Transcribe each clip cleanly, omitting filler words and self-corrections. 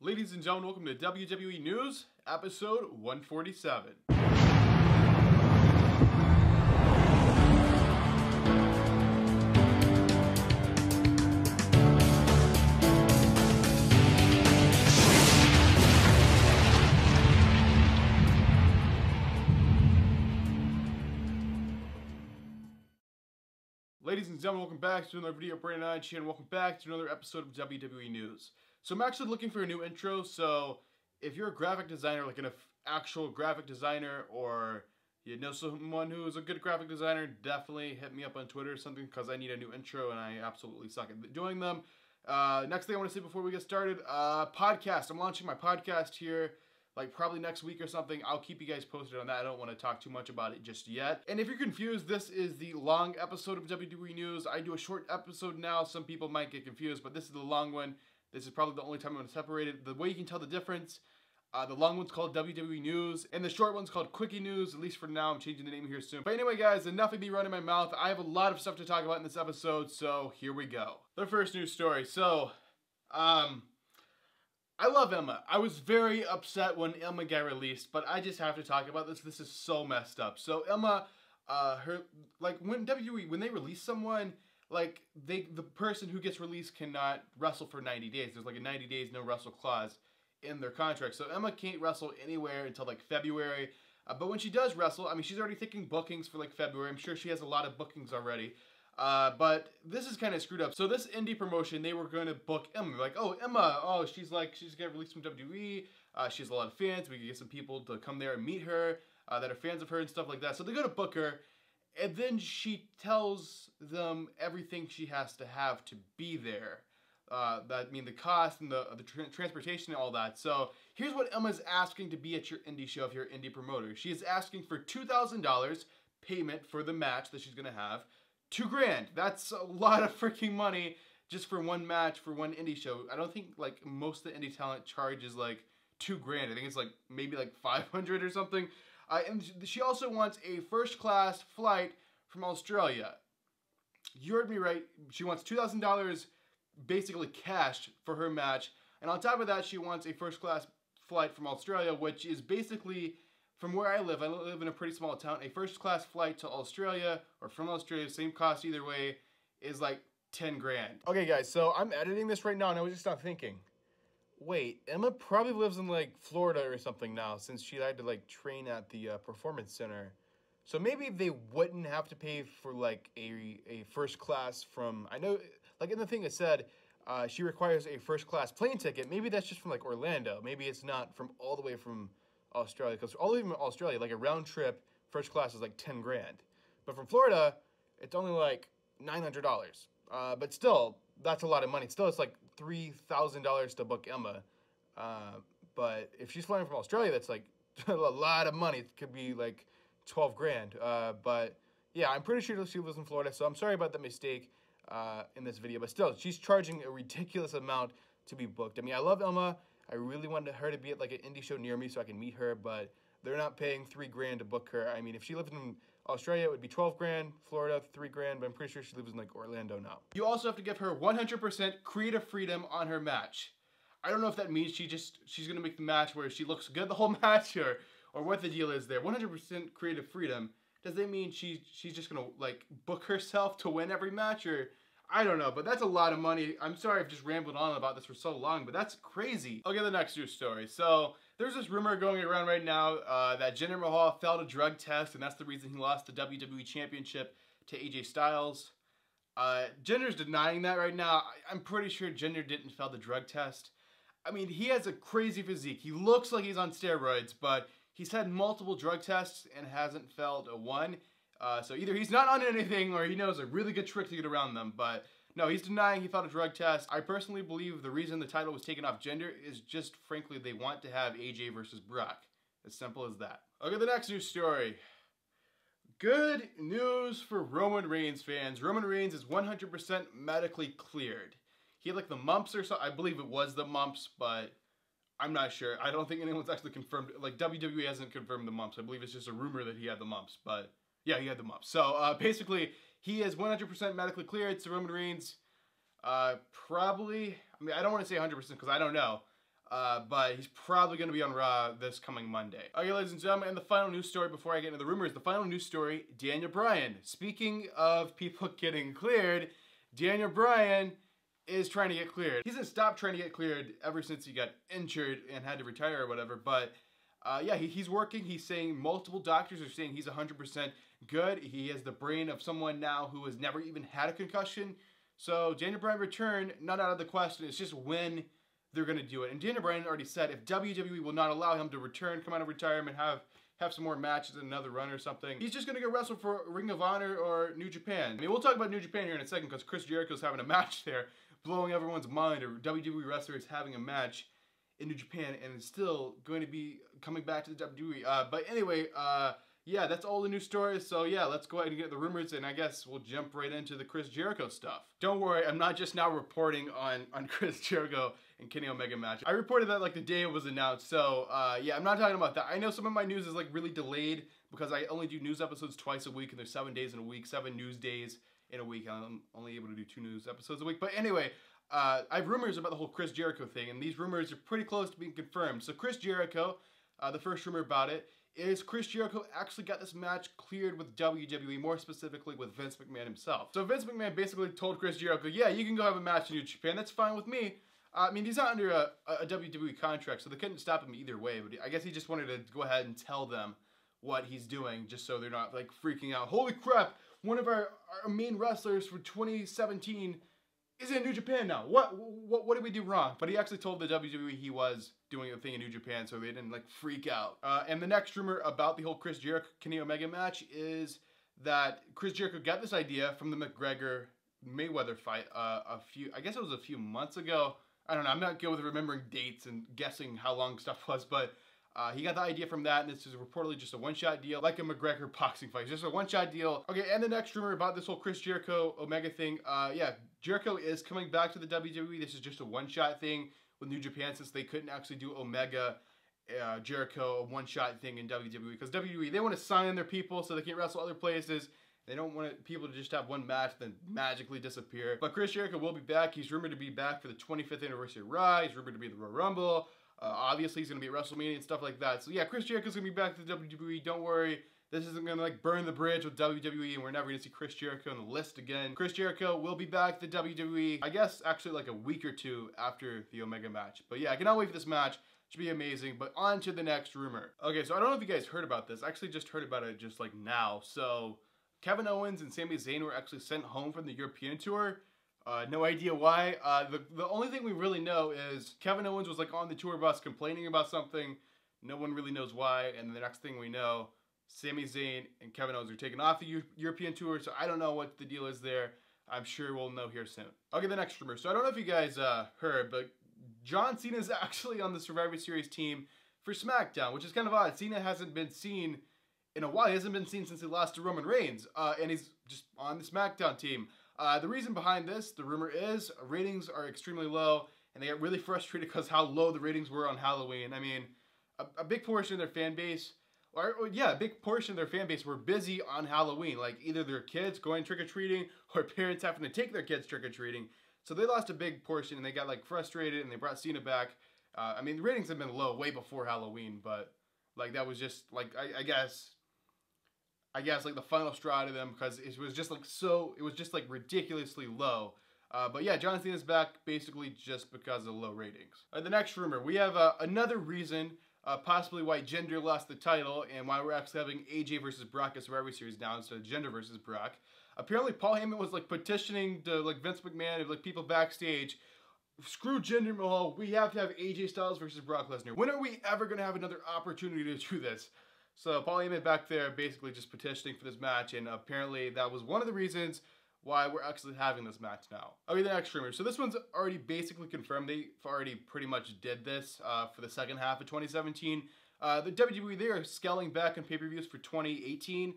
Ladies and gentlemen, welcome to WWE News, episode 147. Ladies and gentlemen, welcome back to another video. Bryan and welcome back to another episode of WWE News. So I'm actually looking for a new intro, so if you're a graphic designer, like an actual graphic designer, or you know someone who is a good graphic designer, definitely hit me up on Twitter or something, because I need a new intro and I absolutely suck at doing them. Next thing I want to say before we get started, podcast. I'm launching my podcast here, like probably next week or something. I'll keep you guys posted on that. I don't want to talk too much about it just yet. And if you're confused, this is the long episode of WWE News. I do a short episode now. Some people might get confused, but this is the long one. This is probably the only time I'm going to separate it. The way you can tell the difference, the long one's called WWE News, and the short one's called Quickie News, at least for now. I'm changing the name here soon. But anyway, guys, enough of me running my mouth. I have a lot of stuff to talk about in this episode, so here we go. The first news story. So, I love Emma. I was very upset when Emma got released, but I just have to talk about this. This is so messed up. So Emma, when WWE, when they release someone, like, the person who gets released cannot wrestle for 90 days. There's like a 90 days no wrestle clause in their contract. So Emma can't wrestle anywhere until like February. But when she does wrestle, I mean, she's already thinking bookings for like February. I'm sure she has a lot of bookings already. But this is kind of screwed up. So this indie promotion, they were going to book Emma. Like, oh, Emma, oh, she's getting released from WWE. She has a lot of fans. We can get some people to come there and meet her that are fans of her and stuff like that. So they're going to book her. And then she tells them everything she has to have to be there. The cost and the transportation and all that. So here's what Emma's asking to be at your indie show if you're an indie promoter. She is asking for $2,000 payment for the match that she's going to have. $2,000. That's a lot of freaking money just for one match for one indie show. I don't think like most of the indie talent charges like $2,000. I think it's like maybe like 500 or something. And she also wants a first-class flight from Australia. You heard me right. She wants $2,000 basically cash for her match. And on top of that, she wants a first-class flight from Australia, which is basically, from where I live in a pretty small town, a first-class flight to Australia, or from Australia, same cost either way, is like $10,000. Okay, guys, so I'm editing this right now, and I was just not thinking. Wait, Emma probably lives in like Florida or something now, since she had to like train at the performance center. So maybe they wouldn't have to pay for like a first class from, I know, like in the thing it said, she requires a first class plane ticket. Maybe that's just from like Orlando. Maybe it's not from all the way from Australia, because all the way from Australia, like a round trip first class is like $10,000. But from Florida, it's only like $900. But still, that's a lot of money. Still, it's like $3,000 to book Emma. But if she's flying from Australia, that's like a lot of money. It could be like $12,000. But yeah, I'm pretty sure she lives in Florida, so I'm sorry about that mistake in this video. But still, she's charging a ridiculous amount to be booked. I mean, I love Emma. I really wanted her to be at like an indie show near me so I can meet her, but they're not paying $3,000 to book her. I mean, if she lived in Australia, it would be $12,000. Florida, $3,000. But I'm pretty sure she lives in like Orlando now. You also have to give her 100% creative freedom on her match. I don't know if that means she's gonna make the match where she looks good the whole match, or what the deal is there. 100% creative freedom. Does that mean she's just gonna like book herself to win every match, or I don't know, but that's a lot of money. I'm sorry I've just rambled on about this for so long, but that's crazy. Okay, the next news story. So there's this rumor going around right now that Jinder Mahal failed a drug test, and that's the reason he lost the WWE Championship to AJ Styles. Jinder's denying that right now. I'm pretty sure Jinder didn't fail the drug test. I mean, he has a crazy physique. He looks like he's on steroids, but he's had multiple drug tests and hasn't failed a one. So either he's not on anything or he knows a really good trick to get around them. But no, he's denying he failed a drug test. I personally believe the reason the title was taken off Jinder is just, frankly, they want to have AJ versus Brock. As simple as that. Okay, the next news story. Good news for Roman Reigns fans. Roman Reigns is 100% medically cleared. He had like the mumps or something. I believe it was the mumps, but I'm not sure. I don't think anyone's actually confirmed. Like, WWE hasn't confirmed the mumps. I believe it's just a rumor that he had the mumps, but yeah, he had the mumps. So basically, he is 100% medically cleared. So Roman Reigns, probably, I mean, I don't want to say 100% because I don't know. but he's probably going to be on Raw this coming Monday. Okay, ladies and gentlemen, and the final news story before I get into the rumors, the final news story, Daniel Bryan. Speaking of people getting cleared, Daniel Bryan is trying to get cleared. He hasn't stopped trying to get cleared ever since he got injured and had to retire or whatever, but yeah, he's working. He's saying multiple doctors are saying he's 100% good. He has the brain of someone now who has never even had a concussion. So Daniel Bryan return, not out of the question. It's just when they're going to do it. And Daniel Bryan already said if WWE will not allow him to return, come out of retirement, have some more matches and another run or something, he's just going to go wrestle for Ring of Honor or New Japan. I mean, we'll talk about New Japan here in a second because Chris Jericho's having a match there, blowing everyone's mind, or WWE wrestlers having a match in New Japan and it's still going to be coming back to the WWE. But anyway, yeah, that's all the news stories. So yeah, let's go ahead and get the rumors, and I guess we'll jump right into the Chris Jericho stuff. Don't worry, I'm not just now reporting on Chris Jericho and Kenny Omega match. I reported that like the day it was announced. So yeah, I'm not talking about that. I know some of my news is like really delayed because I only do news episodes twice a week, and there's 7 days in a week, 7 news days in a week. I'm only able to do 2 news episodes a week. But anyway, I have rumors about the whole Chris Jericho thing, and these rumors are pretty close to being confirmed. So Chris Jericho, the first rumor about it is Chris Jericho actually got this match cleared with WWE, more specifically with Vince McMahon himself. So Vince McMahon basically told Chris Jericho, yeah, you can go have a match in New Japan, that's fine with me. I mean, he's not under a WWE contract, so they couldn't stop him either way, but I guess he just wanted to go ahead and tell them what he's doing, just so they're not like freaking out. Holy crap, one of our main wrestlers for 2017 is in New Japan now. What did we do wrong? But he actually told the WWE he was doing a thing in New Japan, so they didn't like freak out. And the next rumor about the whole Chris Jericho Kenny Omega match is that Chris Jericho got this idea from the McGregor Mayweather fight I guess it was a few months ago. I don't know, I'm not good with remembering dates and guessing how long stuff was, but he got the idea from that, and this is reportedly just a one-shot deal, like a McGregor boxing fight. It's just a one-shot deal. Okay, and the next rumor about this whole Chris Jericho Omega thing, yeah, Jericho is coming back to the WWE. This is just a one-shot thing with New Japan since they couldn't actually do Omega Jericho, a one-shot thing in WWE, because WWE, they want to sign their people so they can wrestle other places. They don't want people to just have one match then magically disappear. But Chris Jericho will be back. He's rumored to be back for the 25th anniversary of Raw. He's rumored to be at the Royal Rumble. Obviously, he's going to be at WrestleMania and stuff like that. So yeah, Chris Jericho's going to be back to the WWE. Don't worry. This isn't going to like burn the bridge with WWE, and we're never going to see Chris Jericho on the list again. Chris Jericho will be back to the WWE, I guess actually like a week or 2 after the Omega match. But yeah, I cannot wait for this match. It should be amazing. But on to the next rumor. Okay, so I don't know if you guys heard about this. I actually just heard about it just like now. So Kevin Owens and Sami Zayn were actually sent home from the European tour. No idea why. The only thing we really know is Kevin Owens was like on the tour bus complaining about something. No one really knows why. And the next thing we know, Sami Zayn and Kevin Owens are taken off the European tour. So I don't know what the deal is there. I'm sure we'll know here soon. Okay, the next rumor. So I don't know if you guys heard, but John Cena is actually on the Survivor Series team for SmackDown, which is kind of odd. Cena hasn't been seen in a while. He hasn't been seen since he lost to Roman Reigns. And he's just on the SmackDown team. The reason behind this, the rumor is, ratings are extremely low, and they get really frustrated because how low the ratings were on Halloween. I mean, a big portion of their fan base, a big portion of their fan base were busy on Halloween. Like, either their kids going trick-or-treating, or parents having to take their kids trick-or-treating. So they lost a big portion, and they got, like, frustrated, and they brought Cena back. I mean, the ratings have been low way before Halloween, but, like, that was just, like, I guess like the final straw to them, because it was just like ridiculously low. But yeah, John Cena's back basically just because of low ratings. The next rumor, we have another reason possibly why Jinder lost the title and why we're actually having AJ versus Brock at Survivor Series now instead of Jinder versus Brock. Apparently Paul Heyman was like petitioning to like Vince McMahon and like people backstage, screw Jinder Mahal, we have to have AJ Styles versus Brock Lesnar. When are we ever going to have another opportunity to do this? So Paul Heyman back there basically just petitioning for this match, and apparently that was one of the reasons why we're actually having this match now. Okay, the next rumor. So this one's already basically confirmed. They've already pretty much did this for the second half of 2017. The WWE, they are scaling back on pay-per-views for 2018.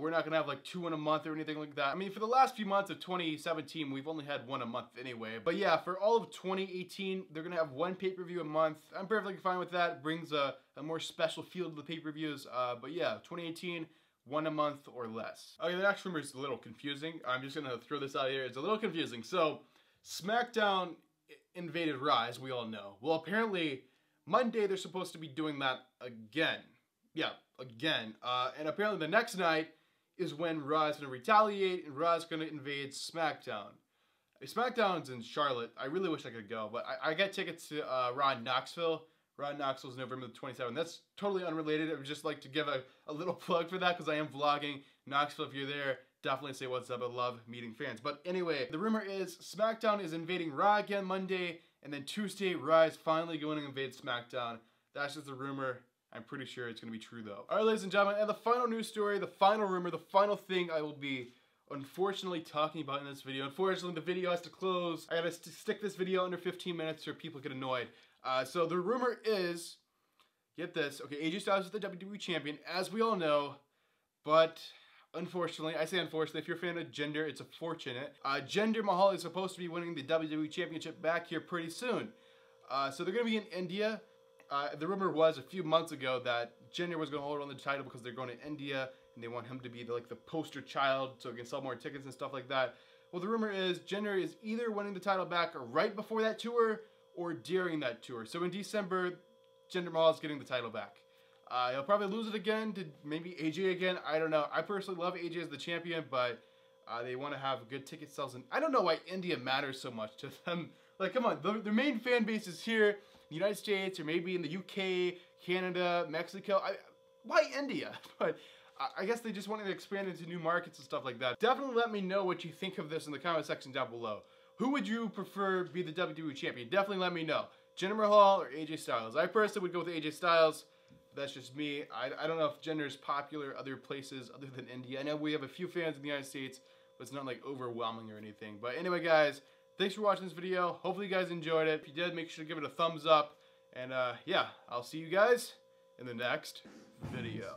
We're not going to have like 2 in a month or anything like that. I mean, for the last few months of 2017, we've only had 1 a month anyway. But yeah, for all of 2018, they're going to have 1 pay-per-view a month. I'm perfectly fine with that. It brings a more special feel to the pay-per-views. But yeah, 2018, 1 a month or less. Okay, the next rumor is a little confusing. I'm just going to throw this out here. It's a little confusing. So, SmackDown invaded Raw, as we all know. Well, apparently, Monday they're supposed to be doing that again. Yeah, again. And apparently the next night is when Raw is going to retaliate, and Raw is going to invade SmackDown. SmackDown's in Charlotte. I really wish I could go, but I got tickets to Raw in Knoxville. Raw in Knoxville is November the 27th. That's totally unrelated. I would just like to give a little plug for that because I am vlogging Knoxville. If you're there, definitely say what's up. I love meeting fans. But anyway, the rumor is SmackDown is invading Raw again Monday, and then Tuesday, Raw is finally going to invade SmackDown. That's just a rumor. I'm pretty sure it's going to be true, though. All right, ladies and gentlemen, and the final news story, the final rumor, the final thing I will be unfortunately talking about in this video. Unfortunately, the video has to close. I gotta stick this video under 15 minutes or people get annoyed. So the rumor is, get this, okay, AJ Styles is the WWE champion, as we all know, but unfortunately, I say unfortunately, if you're a fan of Jinder, it's unfortunate. Jinder Mahal is supposed to be winning the WWE championship back here pretty soon. So they're gonna be in India. The rumor was a few months ago that Jinder was gonna hold on the title because they're going to India, and they want him to be the poster child so he can sell more tickets and stuff like that. Well, the rumor is Jinder is either winning the title back right before that tour or during that tour. So in December, Jinder Mahal is getting the title back. He'll probably lose it again to maybe AJ again. I don't know. I personally love AJ as the champion, but they want to have good ticket sales. And I don't know why India matters so much to them. Like, come on. Their main fan base is here in the United States or maybe in the UK, Canada, Mexico. Why India? But I guess they just wanted to expand into new markets and stuff like that. Definitely let me know what you think of this in the comment section down below. Who would you prefer be the WWE champion? Definitely let me know. Jinder Mahal or AJ Styles? I personally would go with AJ Styles. That's just me. I don't know if Jinder is popular other places other than India. I know we have a few fans in the United States, but it's not like overwhelming or anything. But anyway, guys, thanks for watching this video. Hopefully you guys enjoyed it. If you did, make sure to give it a thumbs up. And yeah, I'll see you guys in the next video.